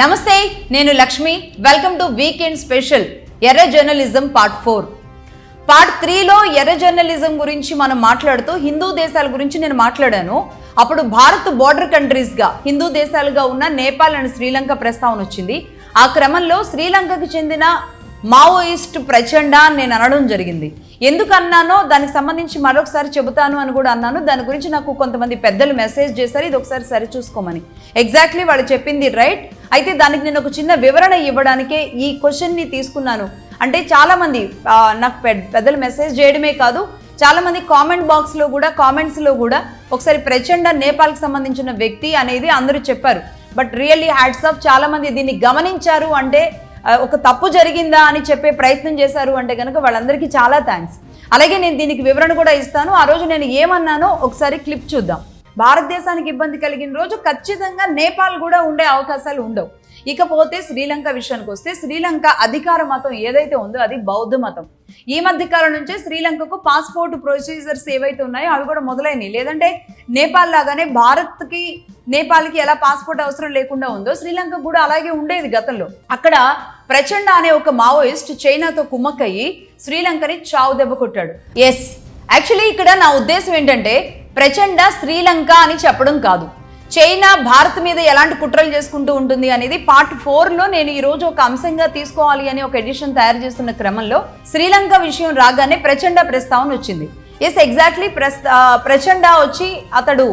నమస్తే, నేను Lakshmi. Welcome to weekend special ఎర్ర జర్నలిజం పార్ట్ 4. పార్ట్ 3లో ఎర్ర జర్నలిజం గురించి మనం మాట్లాడుతూ హిందూ దేశాల గురించి నేను మాట్లాడాను. అప్పుడు భారత్ బోర్డర్ కంట్రీస్గా హిందూ దేశాలుగా ఉన్న నేపాల్ అండ్ శ్రీలంక ప్రస్తావన వచ్చింది. ఆ క్రమంలో శ్రీలంకకు చెందిన మావోయిస్ట్ ప్రచండ అని నేను అనడం జరిగింది. ఎందుకు అన్నానో దానికి సంబంధించి మరొకసారి చెబుతాను అని కూడా అన్నాను. దాని గురించి నాకు కొంతమంది పెద్దలు మెసేజ్ చేశారు, ఇది ఒకసారి సరిచూసుకోమని. ఎగ్జాక్ట్లీ వాళ్ళు చెప్పింది రైట్. అయితే దానికి నేను ఒక చిన్న వివరణ ఇవ్వడానికే ఈ క్వశ్చన్ని తీసుకున్నాను. అంటే చాలామంది నాకు పెద్దలు మెసేజ్ చేయడమే కాదు, చాలామంది కామెంట్ బాక్స్లో కూడా కామెంట్స్లో కూడా ఒకసారి ప్రచండ నేపాల్కి సంబంధించిన వ్యక్తి అనేది అందరూ చెప్పారు. బట్ రియల్లీ హ్యాట్స్ ఆఫ్, చాలామంది దీన్ని గమనించారు. అంటే ఒక తప్పు జరిగిందా అని చెప్పే ప్రయత్నం చేశారు అంటే కనుక వాళ్ళందరికీ చాలా థ్యాంక్స్. అలాగే నేను దీనికి వివరణ కూడా ఇస్తాను. ఆ రోజు నేను ఏమన్నానో ఒకసారి క్లిప్ చూద్దాం. భారతదేశానికి ఇబ్బంది కలిగిన రోజు ఖచ్చితంగా నేపాల్ కూడా ఉండే అవకాశాలు ఉండవు. ఇకపోతే శ్రీలంక విషయానికి వస్తే, శ్రీలంక అధికార మతం ఏదైతే ఉందో అది బౌద్ధ మతం. ఈ మధ్య కాలం నుంచే శ్రీలంకకు పాస్పోర్ట్ ప్రొసీజర్స్ ఏవైతే ఉన్నాయో అవి కూడా మొదలైనవి. లేదంటే నేపాల్ లాగానే భారత్కి నేపాల్కి ఎలా పాస్పోర్ట్ అవసరం లేకుండా ఉందో శ్రీలంక కూడా అలాగే ఉండేది గతంలో. అక్కడ ప్రచండ అనే ఒక మావోయిస్ట్ చైనాతో కుమ్మక్కయ్యి శ్రీలంకని చావు దెబ్బ కొట్టాడు. ఎస్, యాక్చువల్లీ ఇక్కడ నా ఉద్దేశం ఏంటంటే ప్రచండ శ్రీలంక అని చెప్పడం కాదు, చైనా భారత్ మీద ఎలాంటి కుట్రలు చేసుకుంటూ ఉంటుంది అనేది పార్ట్ 4లో నేను ఈరోజు ఒక అంశంగా తీసుకోవాలి అని ఒక ఎడిషన్ తయారు చేస్తున్న క్రమంలో శ్రీలంక విషయం రాగానే ప్రచండ ప్రస్తావన వచ్చింది. Yes, exactly. ప్రచండ వచ్చి అతడు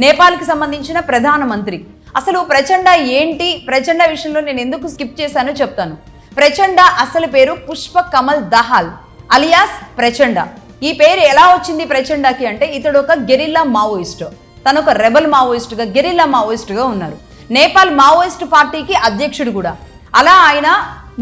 నేపాల్కి సంబంధించిన ప్రధానమంత్రి. అసలు ప్రచండ ఏంటి, ప్రచండ విషయంలో నేను ఎందుకు స్కిప్ చేశానో చెప్తాను. ప్రచండ అసలు పేరు పుష్ప కమల్ దహాల్ అలియాస్ ప్రచండ. ఈ పేరు ఎలా వచ్చింది ప్రచండకి అంటే, ఇతడు ఒక గెరిల్లా మావోయిస్ట్. తను ఒక రెబల్ మావోయిస్ట్గా, గెరిల్లా మావోయిస్ట్గా ఉన్నారు. నేపాల్ మావోయిస్ట్ పార్టీకి అధ్యక్షుడు కూడా. అలా ఆయన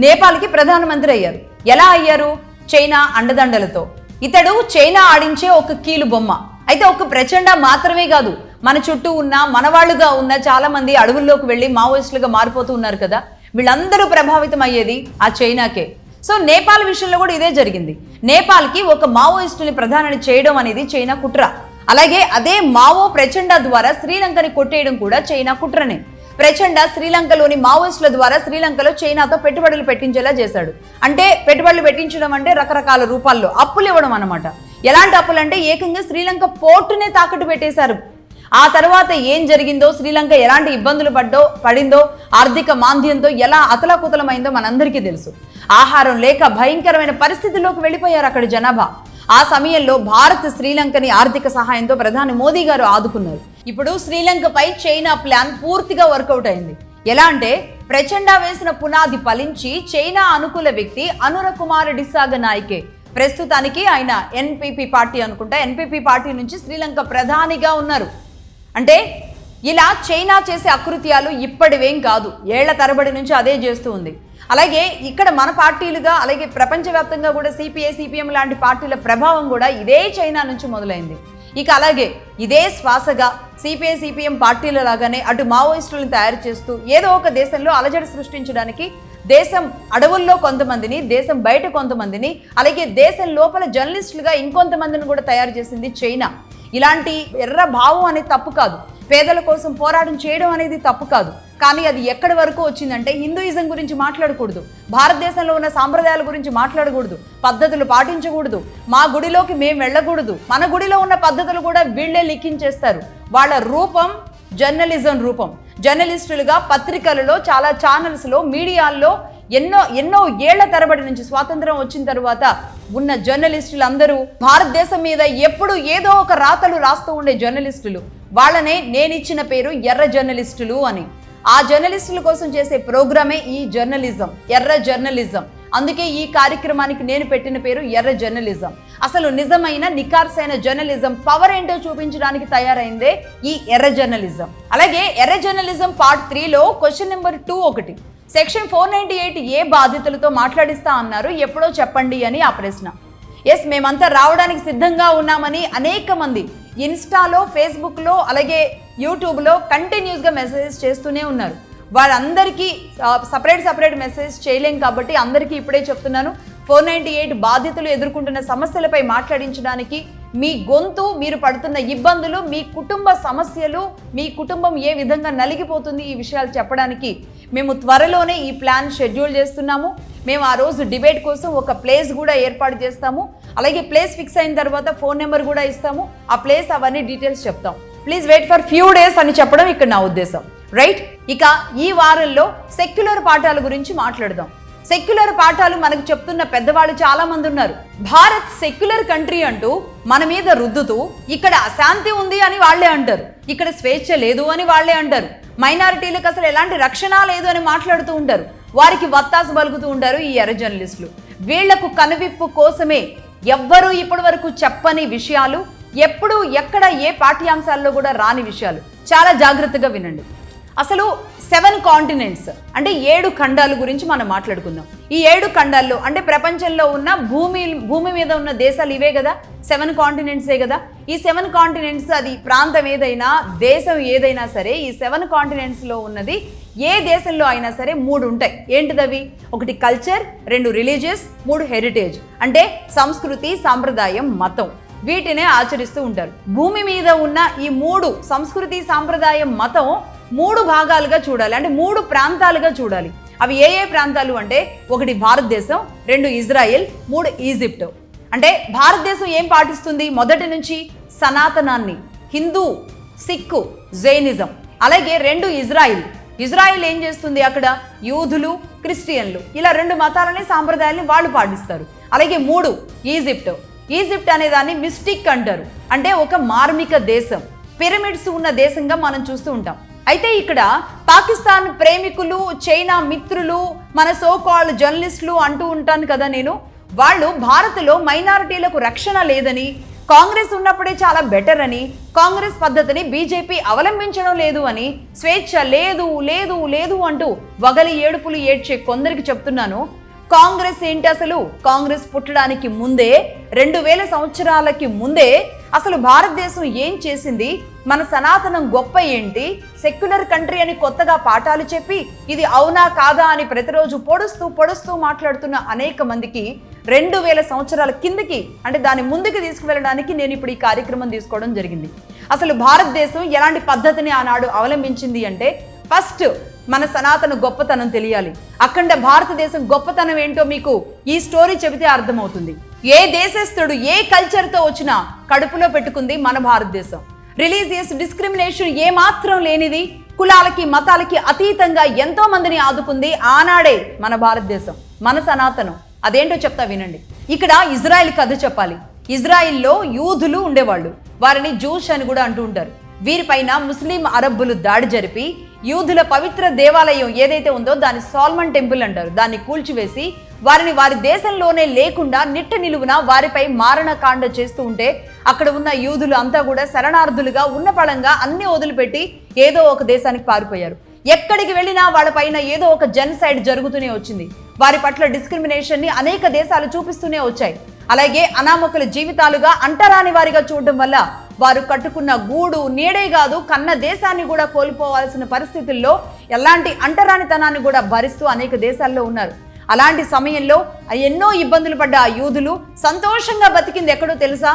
నేపాల్కి ప్రధానమంత్రి అయ్యారు. ఎలా అయ్యారు? చైనా అండదండలతో. ఇతడు చైనా ఆడించే ఒక కీలు బొమ్మ. అయితే ఒక ప్రచండ మాత్రమే కాదు, మన చుట్టూ ఉన్న మనవాళ్లుగా ఉన్న చాలా మంది అడవుల్లోకి వెళ్ళి మావోయిస్టులుగా మారిపోతూ ఉన్నారు కదా, వీళ్ళందరూ ప్రభావితం అయ్యేది ఆ చైనాకే. సో నేపాల్ విషయంలో కూడా ఇదే జరిగింది. నేపాల్కి ఒక మావోయిస్టుని ప్రధాని చేయడం అనేది చైనా కుట్ర. అలాగే అదే మావో ప్రచండ ద్వారా శ్రీలంకని కొట్టేయడం కూడా చైనా కుట్రనే. ప్రచండ శ్రీలంకలోని మావోయిస్టుల ద్వారా శ్రీలంకలో చైనాతో పెట్టుబడులు పెట్టించేలా చేశాడు. అంటే పెట్టుబడులు పెట్టించడం అంటే రకరకాల రూపాల్లో అప్పులు ఇవ్వడం అనమాట. ఎలాంటి అప్పులు అంటే ఏకంగా శ్రీలంక పోర్టునే తాకట్టు పెట్టేశారు. ఆ తర్వాత ఏం జరిగిందో, శ్రీలంక ఎలాంటి ఇబ్బందులు పడిందో, ఆర్థిక మాంద్యంతో ఎలా అతలాకుతలమైందో మనందరికీ తెలుసు. ఆహారం లేక భయంకరమైన పరిస్థితుల్లోకి వెళ్ళిపోయారు అక్కడ జనాభా. ఆ సమయంలో భారత్ శ్రీలంకని ఆర్థిక సహాయంతో ప్రధాని మోదీ గారు ఆదుకున్నారు. ఇప్పుడు శ్రీలంకపై చైనా ప్లాన్ పూర్తిగా వర్కౌట్ అయింది. ఎలా అంటే, ప్రచండ వేసిన పునాది ఫలించి చైనా అనుకూల వ్యక్తి అనుర కుమార్ డిసాగ నాయకే. ప్రస్తుతానికి ఆయన ఎన్పీపీ పార్టీ అనుకుంటా, ఎన్పీపీ పార్టీ నుంచి శ్రీలంక ప్రధానిగా ఉన్నారు. అంటే ఇలా చైనా చేసే అకృత్యాలు ఇప్పటివేం కాదు, ఏళ్ల తరబడి నుంచి అదే చేస్తూ ఉంది. అలాగే ఇక్కడ మన పార్టీలుగా, అలాగే ప్రపంచవ్యాప్తంగా కూడా సిపిఐ సిపిఎం లాంటి పార్టీల ప్రభావం కూడా ఇదే చైనా నుంచి మొదలైంది. ఇక అలాగే ఇదే శ్వాసగా సిపిఐ సిపిఎం పార్టీల లాగానే అటు మావోయిస్టులను తయారు చేస్తూ ఏదో ఒక దేశంలో అలజడి సృష్టించడానికి దేశం అడవుల్లో కొంతమందిని, దేశం బయట కొంతమందిని, అలాగే దేశం లోపల జర్నలిస్టులుగా ఇంకొంతమందిని కూడా తయారు చేసింది చైనా. ఇలాంటి ఎర్ర భావం అనేది తప్పు కాదు, పేదల కోసం పోరాటం చేయడం అనేది తప్పు కాదు. కానీ అది ఎక్కడి వరకు వచ్చిందంటే, హిందూయిజం గురించి మాట్లాడకూడదు, భారతదేశంలో ఉన్న సాంప్రదాయాల గురించి మాట్లాడకూడదు, పద్ధతులు పాటించకూడదు, మా గుడిలోకి మేము వెళ్ళకూడదు, మన గుడిలో ఉన్న పద్ధతులు కూడా వీళ్లే లిఖించేస్తారు. వాళ్ళ రూపం జర్నలిజం రూపం. జర్నలిస్టులుగా పత్రికలలో, చాలా ఛానల్స్లో, మీడియాల్లో ఎన్నో ఏళ్ల తరబడి నుంచి స్వాతంత్రం వచ్చిన తర్వాత ఉన్న జర్నలిస్టులు అందరూ భారతదేశం మీద ఎప్పుడు ఏదో ఒక రాతలు రాస్తూ ఉండే జర్నలిస్టులు. వాళ్ళనే నేను ఇచ్చిన పేరు ఎర్ర జర్నలిస్టులు అని. ఆ జర్నలిస్టుల కోసం చేసే ప్రోగ్రామే ఈ జర్నలిజం, ఎర్ర జర్నలిజం. అందుకే ఈ కార్యక్రమానికి నేను పెట్టిన పేరు ఎర్ర జర్నలిజం. అసలు నిజమైన నికార్సైన జర్నలిజం పవర్ ఏంటో చూపించడానికి తయారైందే ఈ ఎర్ర జర్నలిజం. అలాగే ఎర్ర జర్నలిజం పార్ట్ 3లో క్వశ్చన్ నెంబర్ 2 ఒకటి, సెక్షన్ 498A బాధితులతో మాట్లాడిస్తా అన్నారు, ఎప్పుడో చెప్పండి అని ఆ ప్రశ్న. ఎస్, మేమంతా రావడానికి సిద్ధంగా ఉన్నామని అనేక మంది ఇన్స్టాలో, ఫేస్బుక్లో, అలాగే యూట్యూబ్లో కంటిన్యూస్గా మెసేజ్ చేస్తూనే ఉన్నారు. వాళ్ళందరికీ సపరేట్ మెసేజ్ చేయలేం కాబట్టి అందరికీ ఇప్పుడే చెప్తున్నాను. 498 బాధితులు ఎదుర్కొంటున్న సమస్యలపై మాట్లాడించడానికి, మీ గొంతు, మీరు పడుతున్న ఇబ్బందులు, మీ కుటుంబ సమస్యలు, మీ కుటుంబం ఏ విధంగా నలిగిపోతుంది, ఈ విషయాలు చెప్పడానికి మేము త్వరలోనే ఈ ప్లాన్ షెడ్యూల్ చేస్తున్నాము. మేము ఆ రోజు డిబేట్ కోసం ఒక ప్లేస్ కూడా ఏర్పాటు చేస్తాము. అలాగే ప్లేస్ ఫిక్స్ అయిన తర్వాత ఫోన్ నెంబర్ కూడా ఇస్తాము. ఆ ప్లేస్ అవన్నీ డీటెయిల్స్ చెప్తాం. Please wait for few days అని చెప్పడం ఇక్కడ నా ఉద్దేశం, రైట్? ఇక ఈ వారంలో సెక్యులర్ పాఠాల గురించి మాట్లాడదాం. సెక్యులర్ పాఠాలు మనకు చెప్తున్న పెద్దవాళ్ళు చాలా మంది ఉన్నారు. భారత్ సెక్యులర్ కంట్రీ అంటూ మన మీద రుద్దుతూ ఇక్కడ అశాంతి ఉంది అని వాళ్లే అంటారు, ఇక్కడ స్వేచ్ఛ లేదు అని వాళ్లే అంటారు, మైనారిటీలకు అసలు ఎలాంటి రక్షణ లేదు అని మాట్లాడుతూ ఉంటారు. వారికి వత్తాసు పలుకుతూ ఉంటారు ఈ ఎర్ర జర్నలిస్టులు. వీళ్లకు కనువిప్పు కోసమే ఎవ్వరూ ఇప్పటి వరకు చెప్పని విషయాలు, ఎప్పుడు ఎక్కడ ఏ పాఠ్యాంశాల్లో కూడా రాని విషయాలు. చాలా జాగ్రత్తగా వినండి. అసలు 7 కాంటినెంట్స్ అంటే 7 ఖండాల గురించి మనం మాట్లాడుకుందాం. ఈ 7 ఖండాల్లో అంటే ప్రపంచంలో ఉన్న భూమి మీద ఉన్న దేశాలు ఇవే కదా, 7 కాంటినెంట్సే కదా. ఈ 7 కాంటినెంట్స్, అది ప్రాంతం ఏదైనా దేశం ఏదైనా సరే, ఈ 7 కాంటినెంట్స్లో ఉన్నది ఏ దేశంలో అయినా సరే 3 ఉంటాయి. ఏంటిదవి? 1 కల్చర్, 2 రిలీజియస్, 3 హెరిటేజ్ అంటే సంస్కృతి, సాంప్రదాయం, మతం. వీటినే ఆచరిస్తూ ఉంటారు. భూమి మీద ఉన్న ఈ 3 సంస్కృతి, సాంప్రదాయం, మతం 3 భాగాలుగా చూడాలి, అంటే 3 ప్రాంతాలుగా చూడాలి. అవి ఏ ఏ ప్రాంతాలు అంటే 1 భారతదేశం, 2 ఇజ్రాయెల్, 3 ఈజిప్ట్. అంటే భారతదేశం ఏం పాటిస్తుంది? మొదటి నుంచి సనాతనాన్ని, హిందూ, సిక్కు, జైనిజం. అలాగే 2 ఇజ్రాయిల్. ఇజ్రాయిల్ ఏం చేస్తుంది? అక్కడ యూదులు, క్రిస్టియన్లు, ఇలా 2 మతాలని, సాంప్రదాయాలని వాళ్ళు పాటిస్తారు. అలాగే 3 ఈజిప్ట్. ఈజిప్ట్ అనే దాన్ని మిస్టిక్ అంటారు, అంటే ఒక మార్మిక దేశం, పిరమిడ్స్ ఉన్న దేశంగా మనం చూస్తూ ఉంటాం. అయితే ఇక్కడ పాకిస్తాన్ ప్రేమికులు, చైనా మిత్రులు, మన సోకాల్డ్ జర్నలిస్టులు అంటూ ఉంటాను కదా నేను, వాళ్ళు భారత్లో మైనారిటీలకు రక్షణ లేదని, కాంగ్రెస్ ఉన్నప్పుడే చాలా బెటర్ అని, కాంగ్రెస్ పద్ధతిని బీజేపీ అవలంబించడం లేదు అని, స్వేచ్ఛ లేదు లేదు లేదు అంటూ వగలి ఏడుపులు ఏడ్చే కొందరికి చెప్తున్నాను, కాంగ్రెస్ ఏంటి అసలు? కాంగ్రెస్ పుట్టడానికి ముందే 2000 సంవత్సరాలకి ముందే అసలు భారతదేశం ఏం చేసింది, మన సనాతనం గొప్ప ఏంటి, సెక్యులర్ కంట్రీ అని కొత్తగా పాఠాలు చెప్పి ఇది అవునా కాదా అని ప్రతిరోజు పొడుస్తూ మాట్లాడుతున్న అనేక మందికి 2000 సంవత్సరాల కిందకి, అంటే దాని ముందుకు తీసుకువెళ్ళడానికి నేను ఇప్పుడు ఈ కార్యక్రమం తీసుకోవడం జరిగింది. అసలు భారతదేశం ఎలాంటి పద్ధతిని ఆనాడు అవలంబించింది అంటే, ఫస్ట్ మన సనాతన గొప్పతనం తెలియాలి. అఖండ భారతదేశం గొప్పతనం ఏంటో మీకు ఈ స్టోరీ చెబితే అర్థమవుతుంది. ఏ దేశస్థుడు ఏ కల్చర్తో వచ్చినా కడుపులో పెట్టుకుంది మన భారతదేశం. రిలీజియస్ డిస్క్రిమినేషన్ ఏమాత్రం లేనిది, కులాలకి మతాలకి అతీతంగా ఎంతో మందిని ఆదుకుంది ఆనాడే మన భారతదేశం, మన సనాతనం. అదేంటో చెప్తా వినండి. ఇక్కడ ఇజ్రాయెల్ కథ చెప్పాలి. ఇజ్రాయిల్లో యూదులు ఉండేవాళ్ళు, వారిని జూస్ అని కూడా అంటూ ఉంటారు. వీరిపైన ముస్లిం అరబ్బులు దాడి జరిపి యూదుల పవిత్ర దేవాలయం ఏదైతే ఉందో దాన్ని సాల్మన్ టెంపుల్ అంటారు, దాన్ని కూల్చివేసి వారిని వారి దేశంలోనే లేకుండా నిట్ట నిలువున వారిపై మారణకాండ చేస్తూ ఉంటే, అక్కడ ఉన్న యూదులు అంతా కూడా శరణార్థులుగా ఉన్న పళంగా అన్ని వదిలిపెట్టి ఏదో ఒక దేశానికి పారిపోయారు. ఎక్కడికి వెళ్ళినా వాళ్ళపైన ఏదో ఒక జెనసైడ్ జరుగుతూనే వచ్చింది. వారి పట్ల డిస్క్రిమినేషన్ ని అనేక దేశాలు చూపిస్తూనే వచ్చాయి. అలాగే అనామకుల జీవితాలుగా అంటరాని వారిగా చూడడం వల్ల వారు కట్టుకున్న గూడు నీడే కాదు, కన్న దేశాన్ని కూడా కోల్పోవాల్సిన పరిస్థితుల్లో ఎలాంటి అంటరానితనాన్ని కూడా భరిస్తూ అనేక దేశాల్లో ఉన్నారు. అలాంటి సమయంలో ఎన్నో ఇబ్బందులు పడ్డ ఆ యూదులు సంతోషంగా బతికింది ఎక్కడో తెలుసా?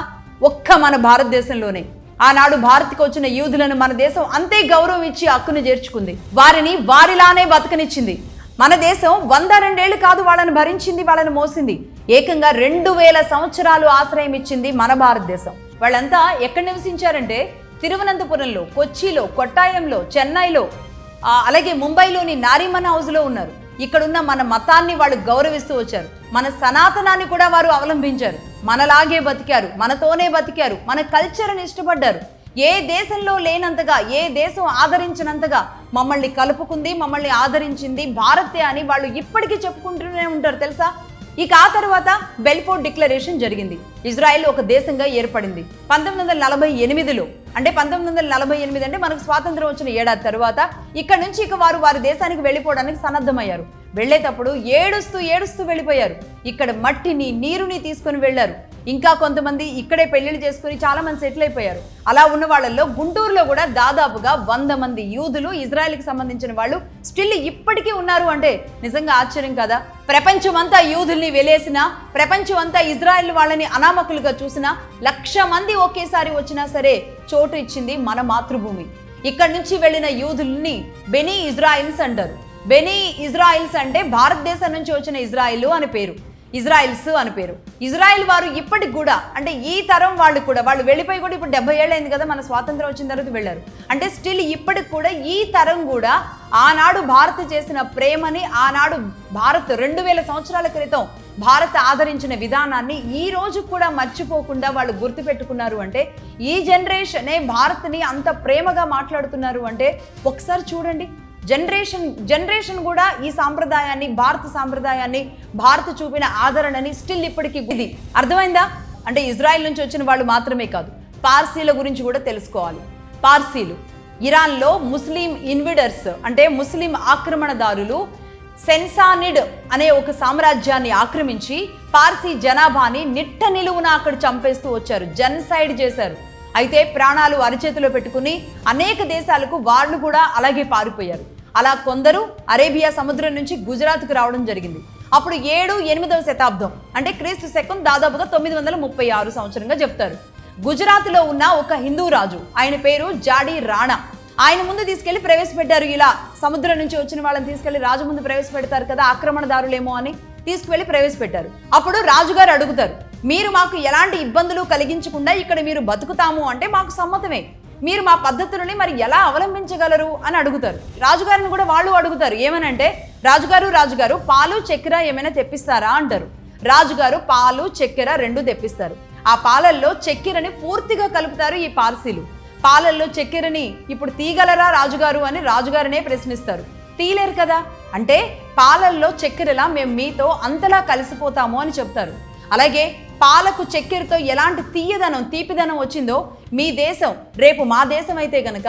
ఒక్క మన భారతదేశంలోనే. ఆనాడు భారత్కి వచ్చిన యూదులను మన దేశం అంతే గౌరవం ఇచ్చి హక్కును చేర్చుకుంది, వారిని వారిలానే బతకనిచ్చింది. మన దేశం 102 ఏళ్ళు కాదు వాళ్ళని భరించింది, వాళ్ళని మోసింది. ఏకంగా 2000 సంవత్సరాలు ఆశ్రయం ఇచ్చింది మన భారతదేశం. వాళ్ళంతా ఎక్కడ నివసించారంటే తిరువనంతపురంలో, కొచ్చిలో, కొట్టాయంలో, చెన్నైలో, అలాగే ముంబైలోని నారీమన్ హౌస్లో ఉన్నారు. ఇక్కడున్న మన మతాన్ని వాళ్ళు గౌరవిస్తూ వచ్చారు, మన సనాతనాన్ని కూడా వారు అవలంబించారు, మనలాగే బతికారు, మనతోనే బతికారు, మన కల్చర్ని ఇష్టపడ్డారు. ఏ దేశంలో లేనంతగా, ఏ దేశం ఆదరించినంతగా మమ్మల్ని కలుపుకుంది, మమ్మల్ని ఆదరించింది భారతే అని వాళ్ళు ఇప్పటికీ చెప్పుకుంటూనే ఉంటారు తెలుసా. ఇక ఆ తర్వాత బెల్ఫోర్ డిక్లరేషన్ జరిగింది. ఇజ్రాయెల్ ఒక దేశంగా ఏర్పడింది 1948లో. అంటే 1948 అంటే మనకు స్వాతంత్రం వచ్చిన ఏడాది తర్వాత ఇక్కడ నుంచి వారు వారి దేశానికి వెళ్ళిపోవడానికి సన్నద్ధమయ్యారు. వెళ్ళేటప్పుడు ఏడుస్తూ వెళ్ళిపోయారు. ఇక్కడ మట్టిని, నీరుని తీసుకుని వెళ్ళారు. ఇంకా కొంతమంది ఇక్కడే పెళ్లిళ్ళు చేసుకుని చాలా మంది సెటిల్ అయిపోయారు. అలా ఉన్న వాళ్ళల్లో గుంటూరులో కూడా దాదాపుగా 100 మంది యూదులు, ఇజ్రాయెల్కి సంబంధించిన వాళ్ళు స్టిల్ ఇప్పటికీ ఉన్నారు. అంటే నిజంగా ఆశ్చర్యం కదా. ప్రపంచం అంతా యూదుల్ని వెలేసినా, ప్రపంచం అంతా ఇజ్రాయెల్ వాళ్ళని అనామకులుగా చూసినా, 1,00,000 మంది ఒకేసారి వచ్చినా సరే చోటు ఇచ్చింది మన మాతృభూమి. ఇక్కడి నుంచి వెళ్ళిన యూదుల్ని బెనీ ఇజ్రాయిల్స్ అంటారు. బెనీ ఇజ్రాయిల్స్ అంటే భారతదేశం నుంచి వచ్చిన ఇజ్రాయిల్ అని పేరు, ఇజ్రాయిల్స్ అని పేరు. ఇజ్రాయిల్ వారు ఇప్పటికి కూడా అంటే ఈ తరం వాళ్ళు కూడా, వాళ్ళు వెళ్ళిపోయి కూడా ఇప్పుడు 70 ఏళ్ళు అయింది కదా, మన స్వాతంత్రం వచ్చిన తర్వాత వెళ్ళారు. అంటే స్టిల్ ఇప్పటికి కూడా ఈ తరం కూడా ఆనాడు భారత్ చేసిన ప్రేమని, ఆనాడు భారత్ 2000 సంవత్సరాల క్రితం భారత్ ఆదరించిన విధానాన్ని ఈ రోజు కూడా మర్చిపోకుండా వాళ్ళు గుర్తుపెట్టుకున్నారు. అంటే ఈ జనరేషనే భారత్ని అంత ప్రేమగా మాట్లాడుతున్నారు అంటే ఒకసారి చూడండి. జనరేషన్ కూడా ఈ సాంప్రదాయాన్ని, భారత సాంప్రదాయాన్ని, భారత్ చూపిన ఆదరణని స్టిల్ ఇప్పటికీ ఇది అర్థమైందా? అంటే ఇజ్రాయెల్ నుంచి వచ్చిన వాళ్ళు మాత్రమే కాదు, పార్సీల గురించి కూడా తెలుసుకోవాలి. పార్సీలు ఇరాన్లో ముస్లిం ఇన్విడర్స్ అంటే ముస్లిం ఆక్రమణదారులు సెన్సానిడ్ అనే ఒక సామ్రాజ్యాన్ని ఆక్రమించి పార్సీ జనాభాని నిట్ట నిలువున అక్కడ చంపేస్తూ వచ్చారు, జెనసైడ్ చేశారు. అయితే ప్రాణాలు అరచేతిలో పెట్టుకుని అనేక దేశాలకు వాళ్ళు కూడా అలాగే పారిపోయారు. అలా కొందరు అరేబియా సముద్రం నుంచి గుజరాత్కు రావడం జరిగింది. అప్పుడు 7-8వ శతాబ్దం అంటే క్రీస్తు శకం దాదాపుగా 936 సంవత్సరంగా చెప్తారు. గుజరాత్లో ఉన్న ఒక హిందూ రాజు, ఆయన పేరు జాడి రాణా. ఆయన ముందు తీసుకెళ్లి ప్రవేశపెట్టారు. ఇలా సముద్రం నుంచి వచ్చిన వాళ్ళని తీసుకెళ్లి రాజు ముందు ప్రవేశపెడతారు కదా, ఆక్రమణదారులేమో అని తీసుకువెళ్ళి ప్రవేశపెట్టారు. అప్పుడు రాజుగారు అడుగుతారు, మీరు మాకు ఎలాంటి ఇబ్బందులు కలిగించకుండా ఇక్కడ మీరు బతుకుతాము అంటే మాకు సమ్మతమే, మీరు మా పద్ధతులని మరి ఎలా అవలంబించగలరు అని అడుగుతారు. రాజుగారిని కూడా వాళ్ళు అడుగుతారు, ఏమనంటే రాజుగారు పాలు చక్కెర ఏమైనా తెప్పిస్తారా అంటారు. రాజుగారు పాలు చక్కెర 2 తెప్పిస్తారు. ఆ పాలల్లో చక్కెరని పూర్తిగా కలుపుతారు ఈ పార్సీలు. పాలల్లో చక్కెరని ఇప్పుడు తీగలరా రాజుగారు అని రాజుగారినే ప్రశ్నిస్తారు. తీలేరు కదా, అంటే పాలల్లో చక్కెరలా మేము మీతో అంతలా కలిసిపోతాము అని చెప్తారు. అలాగే పాలకు చక్కెరతో ఎలాంటి తీపిదనం వచ్చిందో మీ దేశం రేపు మా దేశం అయితే గనక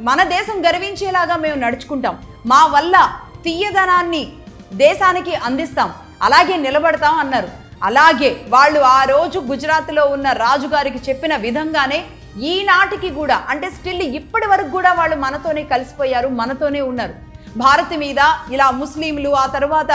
మన దేశం గర్వించేలాగా మేము నడుచుకుంటాం, మా వల్ల తీయదనాన్ని దేశానికి అందిస్తాం, అలాగే నిలబడతాం అన్నారు. అలాగే వాళ్ళు ఆ రోజు గుజరాత్లో ఉన్న రాజుగారికి చెప్పిన విధంగానే ఈనాటికి కూడా అంటే స్టిల్ ఇప్పటి వరకు కూడా వాళ్ళు మనతోనే కలిసిపోయారు, మనతోనే ఉన్నారు. భారత్ మీద ఇలా ముస్లింలు, ఆ తర్వాత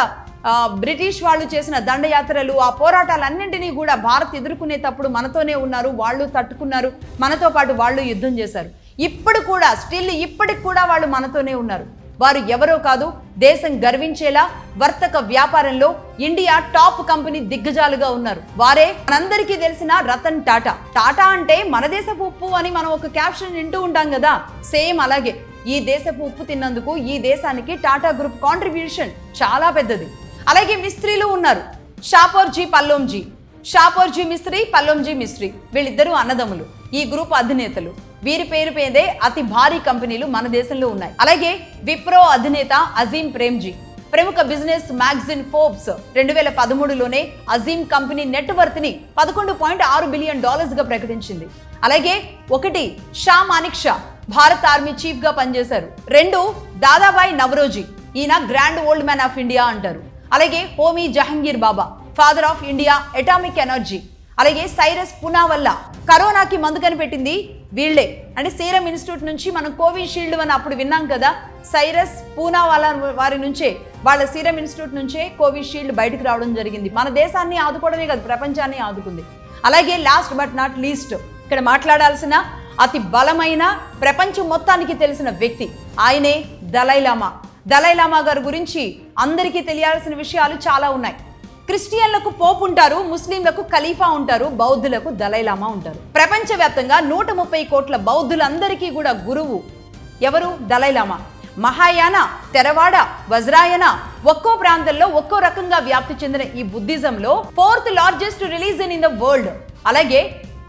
బ్రిటిష్ వాళ్ళు చేసిన దండయాత్రలు, ఆ పోరాటాలన్నింటినీ కూడా భారత్ ఎదుర్కొనేటప్పుడు మనతోనే ఉన్నారు, వాళ్ళు తట్టుకున్నారు, మనతో పాటు వాళ్ళు యుద్ధం చేశారు. ఇప్పుడు కూడా స్టిల్ ఇప్పటికి కూడా వాళ్ళు మనతోనే ఉన్నారు. వారు ఎవరో కాదు, దేశం గర్వించేలా వర్తక వ్యాపారంలో ఇండియా టాప్ కంపెనీ దిగ్గజాలుగా ఉన్నారు. వారే మనందరికీ తెలిసిన రతన్ టాటా. టాటా అంటే మన దేశపు ఉప్పు అని మనం ఒక క్యాప్షన్ వింటూ ఉంటాం కదా, సేమ్ అలాగే ఈ దేశపు ఉప్పు తిన్నందుకు ఈ దేశానికి టాటా గ్రూప్ కాంట్రిబ్యూషన్ చాలా పెద్దది. అలాగే మిస్త్రీలు ఉన్నారు, షాపోర్జీ మిస్త్రీ, పల్లోంజీ మిస్త్రీ, వీళ్ళిద్దరూ అన్నదమ్ములు, ఈ గ్రూప్ అధినేతలు. వీరి పేరు పేదే అతి భారీ కంపెనీలు మన దేశంలో ఉన్నాయి. అలాగే విప్రో అధినేత అజీం ప్రేమ్జీ. ప్రముఖ బిజినెస్ మ్యాగజైన్ ఫోర్బ్స్ 2013లోనే అజీం కంపెనీ నెట్వర్త్ ని $11.6 బిలియన్ గా ప్రకటించింది. అలాగే 1 షా మానిక్ షా, భారత్ ఆర్మీ చీఫ్ గా పనిచేశారు. 2 దాదాబాయి నవరోజీ, ఈయన grand old man of India అంటారు. అలాగే Homi Jahangir Bhabha, father of India atomic energy. అలాగే సైరస్ పూనావాలా, కరోనాకి మందు కనిపెట్టింది వీళ్లే. అంటే సీరం ఇన్స్టిట్యూట్ నుంచి మనం కోవిషీల్డ్ అని అప్పుడు విన్నాం కదా, సైరస్ పూనావాలా వారి నుంచే, వాళ్ళ సీరం ఇన్స్టిట్యూట్ నుంచే కోవిషీల్డ్ బయటకు రావడం జరిగింది. మన దేశాన్ని ఆదుకోవడమే కాదు, ప్రపంచాన్ని ఆదుకుంది. అలాగే లాస్ట్ బట్ నాట్ లీస్ట్ ఇక్కడ మాట్లాడాల్సిన అతి బలమైన, ప్రపంచం మొత్తానికి తెలిసిన వ్యక్తి ఆయనే దలైలామా గారి గురించి అందరికీ తెలియాల్సిన విషయాలు చాలా ఉన్నాయి. క్రిస్టియన్లకు పోప్ ఉంటారు, ముస్లింలకు ఖలీఫా ఉంటారు, బౌద్ధులకు దలైలామా ఉంటారు. ప్రపంచవ్యాప్తంగా 130 కోట్ల బౌద్ధులందరికీ కూడా గురువు ఎవరు? దలైలామా. మహాయాన, తెరవాడ, వజ్రాయన ఒక్కో ప్రాంతంలో ఒక్కో రకంగా వ్యాప్తి చెందిన ఈ బుద్ధిజంలో 4th largest religion in the world. అలాగే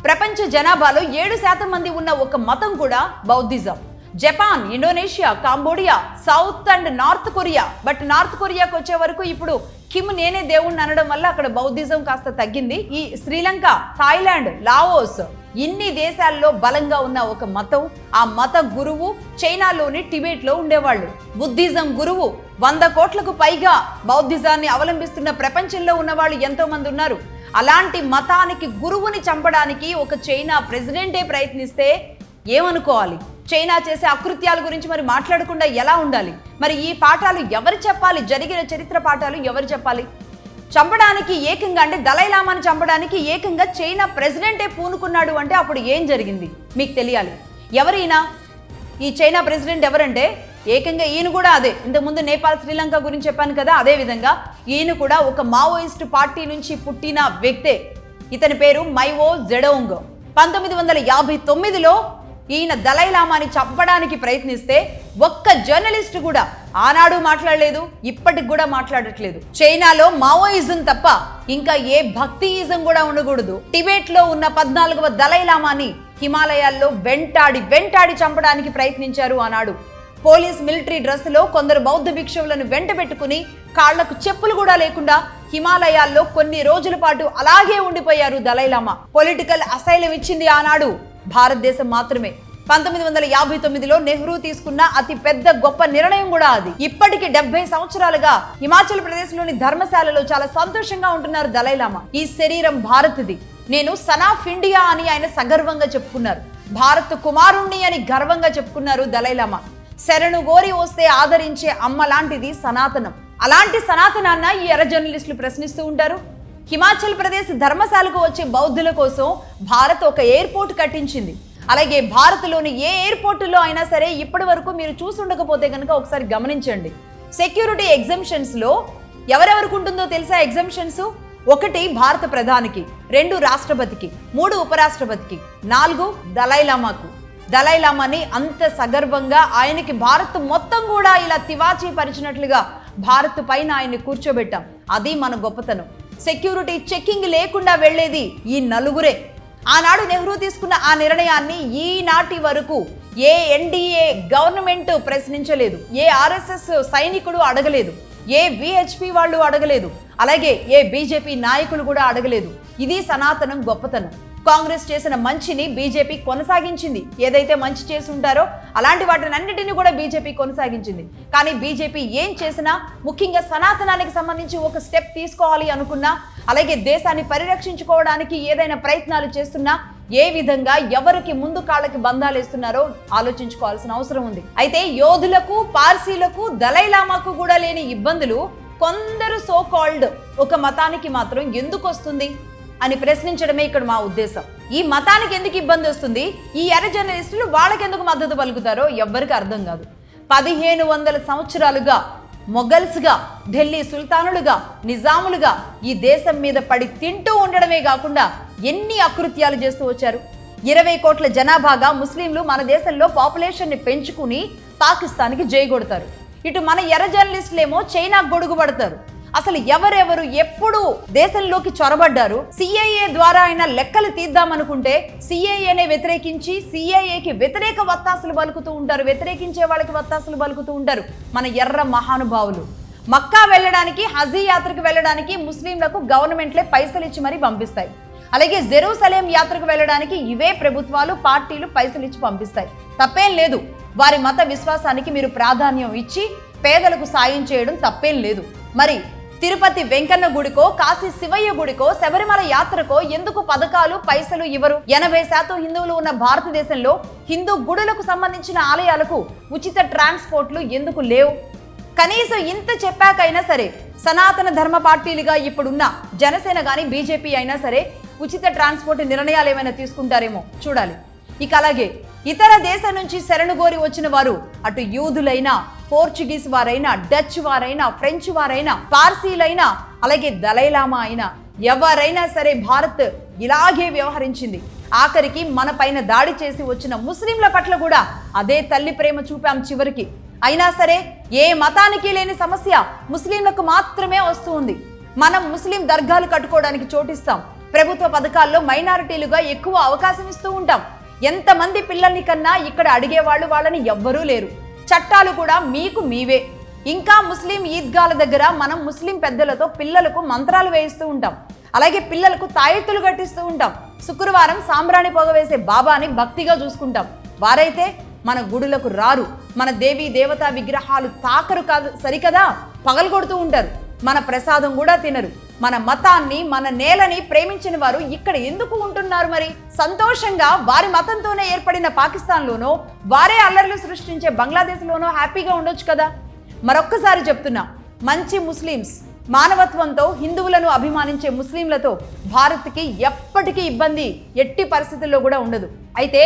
ప్రపంచ జనాభాలో 7% మంది ఉన్న ఒక మతం కూడా బౌద్ధిజం. Japan, Indonesia, Cambodia, South and North Korea. But North కొరియాకి వచ్చే వరకు ఇప్పుడు కిమ్ నేనే దేవుణ్ణి అనడం వల్ల అక్కడ బౌద్ధిజం కాస్త తగ్గింది. ఈ శ్రీలంక, థాయిలాండ్, లావోస్ ఇన్ని దేశాల్లో బలంగా ఉన్న ఒక మతం. ఆ మత గురువు చైనాలోని టిబెట్లో ఉండేవాళ్ళు. బుద్ధిజం గురువు 100 కోట్లకు పైగా బౌద్ధిజాన్ని అవలంబిస్తున్న ప్రపంచంలో ఉన్న వాళ్ళు ఎంతో మంది ఉన్నారు. అలాంటి మతానికి గురువుని చంపడానికి ఒక చైనా ప్రెసిడెంటే ప్రయత్నిస్తే ఏమనుకోవాలి? చైనా చేసే అకృత్యాల గురించి మరి మాట్లాడకుండా ఎలా ఉండాలి? మరి ఈ పాఠాలు ఎవరు చెప్పాలి? జరిగిన చరిత్ర పాఠాలు ఎవరు చెప్పాలి? చంపడానికి ఏకంగా అంటే దలైలామాని చంపడానికి ఏకంగా చైనా ప్రెసిడెంటే పూనుకున్నాడు అంటే అప్పుడు ఏం జరిగింది మీకు తెలియాలి. ఎవరైనా ఈ చైనా ప్రెసిడెంట్ ఎవరంటే ఏకంగా ఈయన కూడా అదే, ఇంతకుముందు నేపాల్ శ్రీలంక గురించి చెప్పాను కదా, అదే విధంగా ఈయన కూడా ఒక మావోయిస్టు పార్టీ నుంచి పుట్టిన వ్యక్తే. ఇతని పేరు మైవో జెడోంగ్. 1959లో ఈయన దలైలామాని చంపడానికి ప్రయత్నిస్తే ఒక్క జర్నలిస్ట్ కూడా ఆనాడు మాట్లాడలేదు, ఇప్పటికి కూడా మాట్లాడట్లేదు. చైనాలో మావోయిజం తప్ప ఇంకా ఏ భక్తియిజం కూడా ఉండకూడదు. టిబెట్ లో ఉన్న 14వ దలైలామాని హిమాలయాల్లో వెంటాడి చంపడానికి ప్రయత్నించారు ఆనాడు. పోలీస్ మిలిటరీ డ్రెస్సులో కొందరు బౌద్ధ భిక్షువులను వెంట పెట్టుకుని కాళ్లకు చెప్పులు కూడా లేకుండా హిమాలయాల్లో కొన్ని రోజుల పాటు అలాగే ఉండిపోయారు దలైలామా. పొలిటికల్ అసైలం ఇచ్చింది ఆనాడు భారతదేశం మాత్రమే. 1959లో నెహ్రూ తీసుకున్న అతి పెద్ద గొప్ప నిర్ణయం కూడా అది. ఇప్పటికి 70 సంవత్సరాలుగా హిమాచల్ ప్రదేశ్ లోని ధర్మశాలలో చాలా సంతోషంగా ఉంటున్నారు దలైలామా. ఈ శరీరం భారత్ది, నేను సన్ ఆఫ్ ఇండియా అని ఆయన సగర్వంగా చెప్పుకున్నారు. భారత్ కుమారుణ్ణి అని గర్వంగా చెప్పుకున్నారు దలైలామా. శరణు గోరి వస్తే ఆదరించే అమ్మ లాంటిది సనాతనం. అలాంటి సనాతనాన్న ఈ ఎర్ర జర్నలిస్టులు ప్రశ్నిస్తూ ఉంటారు. హిమాచల్ ప్రదేశ్ ధర్మశాలకు వచ్చే బౌద్ధుల కోసం భారత్ ఒక ఎయిర్పోర్ట్ కట్టించింది. అలాగే భారత్లోని ఏ ఎయిర్పోర్టులో అయినా సరే ఇప్పటి వరకు మీరు చూసుండకపోతే కనుక ఒకసారి గమనించండి. సెక్యూరిటీ ఎగ్జంప్షన్స్ లో ఎవరెవరికి ఉంటుందో తెలుసా ఎగ్జంప్షన్స్? 1 భారత ప్రధానికి, 2 రాష్ట్రపతికి, 3 ఉపరాష్ట్రపతికి, 4 దలైలామాకు. దలైలామాని అంత సగర్వంగా ఆయనకి భారత్ మొత్తం కూడా ఇలా తివాచీ పరిచినట్లుగా భారత్ పైన ఆయన్ని కూర్చోబెట్టాం. అది మన గొప్పతనం. సెక్యూరిటీ చెక్కింగ్ లేకుండా వెళ్లేది ఈ నలుగురే. ఆనాడు నెహ్రూ తీసుకున్న ఆ నిర్ణయాన్ని ఈనాటి వరకు ఏ ఎన్డీఏ గవర్నమెంట్ ప్రశ్నించలేదు, ఏ ఆర్ఎస్ఎస్ సైనికుడు అడగలేదు, ఏ విహెచ్పి వాళ్ళు అడగలేదు, అలాగే ఏ బీజేపీ నాయకులు కూడా అడగలేదు. ఇది సనాతనం గొప్పతనం. కాంగ్రెస్ చేసిన మంచిని బీజేపీ కొనసాగించింది. ఏదైతే మంచి చేసి ఉంటారో అలాంటి వాటినన్నిటిని కూడా బీజేపీ కొనసాగించింది. కానీ బీజేపీ ఏం చేసినా, ముఖ్యంగా సనాతనానికి సంబంధించి ఒక స్టెప్ తీసుకోవాలి అనుకున్నా, అలాగే దేశాన్ని పరిరక్షించుకోవడానికి ఏదైనా ప్రయత్నాలు చేస్తున్నా, ఏ విధంగా ఎవరికి ముందు కాళ్ళకి బంధాలు వేస్తున్నారో ఆలోచించుకోవాల్సిన అవసరం ఉంది. అయితే యోధులకు, పార్సీలకు, దలైలామాకు కూడా లేని ఇబ్బందులు కొందరు సో కాల్డ్ ఒక మతానికి మాత్రం ఎందుకు వస్తుంది అని ప్రశ్నించడమే ఇక్కడ మా ఉద్దేశం. ఈ మతానికి ఎందుకు ఇబ్బంది వస్తుంది, ఈ ఎర్ర జర్నలిస్టులు వాళ్ళకి ఎందుకు మద్దతు పలుకుతారో ఎవ్వరికి అర్థం కాదు. 1500 సంవత్సరాలుగా మొఘల్స్గా, ఢిల్లీ సుల్తానులుగా, నిజాములుగా ఈ దేశం మీద పడి తింటూ ఉండడమే కాకుండా ఎన్ని అకృత్యాలు చేస్తూ వచ్చారు. 20 కోట్ల జనాభాగా ముస్లింలు మన దేశంలో పాపులేషన్ని పెంచుకుని పాకిస్తాన్కి జై కొడతారు. ఇటు మన ఎర్ర జర్నలిస్టులేమో చైనాకు గొడుగు పడతారు. అసలు ఎవరెవరు ఎప్పుడు దేశంలోకి చొరబడ్డారు? సిఏఏ ద్వారా అయినా లెక్కలు తీద్దామనుకుంటే సిఏఏనే వ్యతిరేకించి సిఏఏకి వ్యతిరేక వత్తాసులు పలుకుతూ ఉంటారు, వ్యతిరేకించే వాళ్ళకి వత్తాసులు పలుకుతూ ఉంటారు మన ఎర్ర మహానుభావులు. మక్కా వెళ్ళడానికి, హజీ యాత్రకు వెళ్ళడానికి ముస్లింలకు గవర్నమెంట్లే పైసలు ఇచ్చి మరీ పంపిస్తాయి. అలాగే జెరూసలేం యాత్రకు వెళ్ళడానికి ఇవే ప్రభుత్వాలు, పార్టీలు పైసలు ఇచ్చి పంపిస్తాయి. తప్పేం లేదు, వారి మత విశ్వాసానికి మీరు ప్రాధాన్యం ఇచ్చి పేదలకు సాయం చేయడం తప్పేం లేదు. మరి తిరుపతి వెంకన్న గుడికో, కాశీ శివయ్య గుడికో, శబరిమల యాత్రకో ఎందుకు పథకాలు, పైసలు ఇవ్వరు? 80% హిందువులు ఉన్న భారతదేశంలో హిందూ గుడులకు సంబంధించిన ఆలయాలకు ఉచిత ట్రాన్స్పోర్ట్లు ఎందుకు లేవు? కనీసం ఇంత చెప్పాకైనా సరే సనాతన ధర్మ పార్టీలుగా ఇప్పుడున్న జనసేన కానీ బీజేపీ అయినా సరే ఉచిత ట్రాన్స్పోర్ట్ నిర్ణయాలు ఏమైనా తీసుకుంటారేమో చూడాలి. ఇక అలాగే ఇతర దేశం నుంచి శరణుగోరి వచ్చిన వారు, అటు యూదులైనా, పోర్చుగీస్ వారైనా, డచ్ వారైనా, ఫ్రెంచ్ వారైనా, పార్సీలైనా, అలాగే దలైలామా అయినా, ఎవరైనా సరే భారత్ ఇలాగే వ్యవహరించింది. ఆఖరికి మన పైన దాడి చేసి వచ్చిన ముస్లింల పట్ల కూడా అదే తల్లి ప్రేమ చూపాం చివరికి. అయినా సరే ఏ మతానికి లేని సమస్య ముస్లింలకు మాత్రమే వస్తూ ఉంది. మనం ముస్లిం దర్గాలు కట్టుకోవడానికి చోటిస్తాం, ప్రభుత్వ పథకాల్లో మైనారిటీలుగా ఎక్కువ అవకాశం ఇస్తూ ఉంటాం. ఎంతమంది పిల్లల్ని కన్నా ఇక్కడ అడిగేవాళ్ళు వాళ్ళని ఎవ్వరూ లేరు. చట్టాలు కూడా మీకు మీవే. ఇంకా ముస్లిం ఈద్గాల దగ్గర మనం ముస్లిం పెద్దలతో పిల్లలకు మంత్రాలు వేయిస్తూ ఉంటాం, అలాగే పిల్లలకు తాయెత్తులు కట్టిస్తూ ఉంటాం. శుక్రవారం సాంబ్రాణి పొగ వేసే బాబాని భక్తిగా చూసుకుంటాం. వారైతే మన గుడులకు రారు, మన దేవీ దేవతా విగ్రహాలు తాకరు కాదు సరికదా, పగలగొడుతూ ఉంటారు. మన ప్రసాదం కూడా తినరు. మన మతాన్ని, మన నేలని ప్రేమించిన వారు ఇక్కడ ఎందుకు ఉంటున్నారు? మరి సంతోషంగా వారి మతంతోనే ఏర్పడిన పాకిస్తాన్లోనో, వారే అల్లర్లు సృష్టించే బంగ్లాదేశ్లోనో హ్యాపీగా ఉండొచ్చు కదా. మరొక్కసారి చెప్తున్నా, మంచి ముస్లిమ్స్, మానవత్వంతో హిందువులను అభిమానించే ముస్లింలతో భారత్కి ఎప్పటికీ ఇబ్బంది ఎట్టి పరిస్థితుల్లో కూడా ఉండదు. అయితే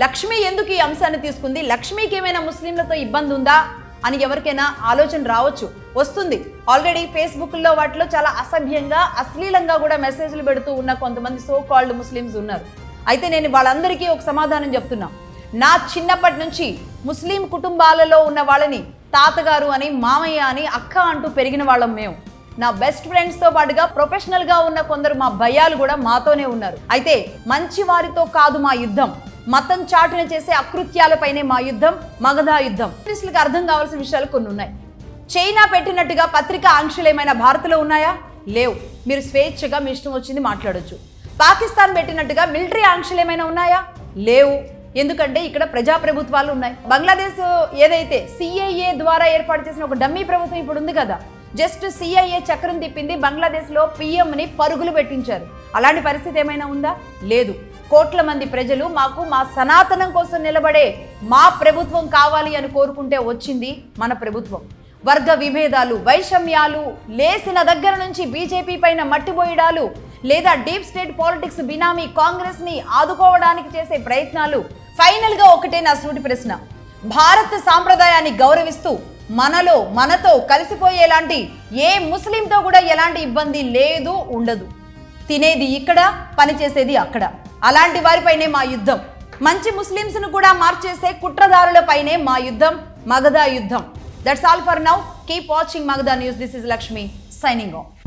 లక్ష్మి ఎందుకు ఈ అంశాన్ని తీసుకుంది? లక్ష్మికి ఏమైనా ముస్లింలతో ఇబ్బంది ఉందా అని ఎవరికైనా ఆలోచన రావచ్చు, వస్తుంది. ఆల్రెడీ ఫేస్బుక్లో వాటిలో చాలా అసభ్యంగా అశ్లీలంగా కూడా మెసేజ్లు పెడుతూ ఉన్న కొంతమంది సో కాల్డ్ ముస్లిమ్స్ ఉన్నారు. అయితే నేను వాళ్ళందరికీ ఒక సమాధానం చెప్తున్నా. నా చిన్నప్పటి నుంచి ముస్లిం కుటుంబాలలో ఉన్న వాళ్ళని తాతగారు అని, మామయ్య అని, అక్క అంటూ పెరిగిన వాళ్ళం మేము. నా బెస్ట్ ఫ్రెండ్స్తో పాటుగా ప్రొఫెషనల్గా ఉన్న కొందరు మా భయ్యాలు కూడా మాతోనే ఉన్నారు. అయితే మంచి వారితో కాదు మా యుద్ధం, మతం చాటున చేసే అకృత్యాలపైనే మా యుద్ధం, మగధా యుద్ధం. క్రిస్టులకు అర్థం కావాల్సిన విషయాలు కొన్ని ఉన్నాయి. చైనా పెట్టినట్టుగా పత్రికా ఆంక్షలు ఏమైనా భారత్లో ఉన్నాయా? లేవు. మీరు స్వేచ్ఛగా మీ ఇష్టం వచ్చింది మాట్లాడొచ్చు. పాకిస్తాన్ పెట్టినట్టుగా మిలిటరీ ఆంక్షలు ఏమైనా ఉన్నాయా? లేవు. ఎందుకంటే ఇక్కడ ప్రజాప్రభుత్వాలు ఉన్నాయి. బంగ్లాదేశ్ ఏదైతే సిఐఏ ద్వారా ఏర్పాటు చేసిన ఒక డమ్మీ ప్రభుత్వం ఇప్పుడు ఉంది కదా, జస్ట్ సిఐఏ చక్రం తిప్పింది, బంగ్లాదేశ్లో పిఎంని పరుగులు పెట్టించారు. అలాంటి పరిస్థితి ఏమైనా ఉందా? లేదు. కోట్ల మంది ప్రజలు మాకు మా సనాతనం కోసం నిలబడే మా ప్రభుత్వం కావాలి అని కోరుకుంటే వచ్చింది మన ప్రభుత్వం. వర్గ విభేదాలు, వైషమ్యాలు లేసిన దగ్గర నుంచి బీజేపీ పైన మట్టిపోయడాలు, లేదా డీప్ స్టేట్ పాలిటిక్స్ బినామీ కాంగ్రెస్ని ఆదుకోవడానికి చేసే ప్రయత్నాలు. ఫైనల్గా ఒకటే నా సూటి ప్రశ్న, భారత్ సాంప్రదాయాన్ని గౌరవిస్తూ మనతో కలిసిపోయేలాంటి ఏ ముస్లింతో కూడా ఎలాంటి ఇబ్బంది లేదు, ఉండదు. తినేది ఇక్కడ, పనిచేసేది అక్కడ. అలాంటి వారిపైనే మా యుద్ధం. మంచి ముస్లిమ్స్ను కూడా మార్చేసే కుట్రదారులపైనే మా యుద్ధం, మగధా యుద్ధం. That's all for now. Keep watching Magadha News. This is Lakshmi signing off.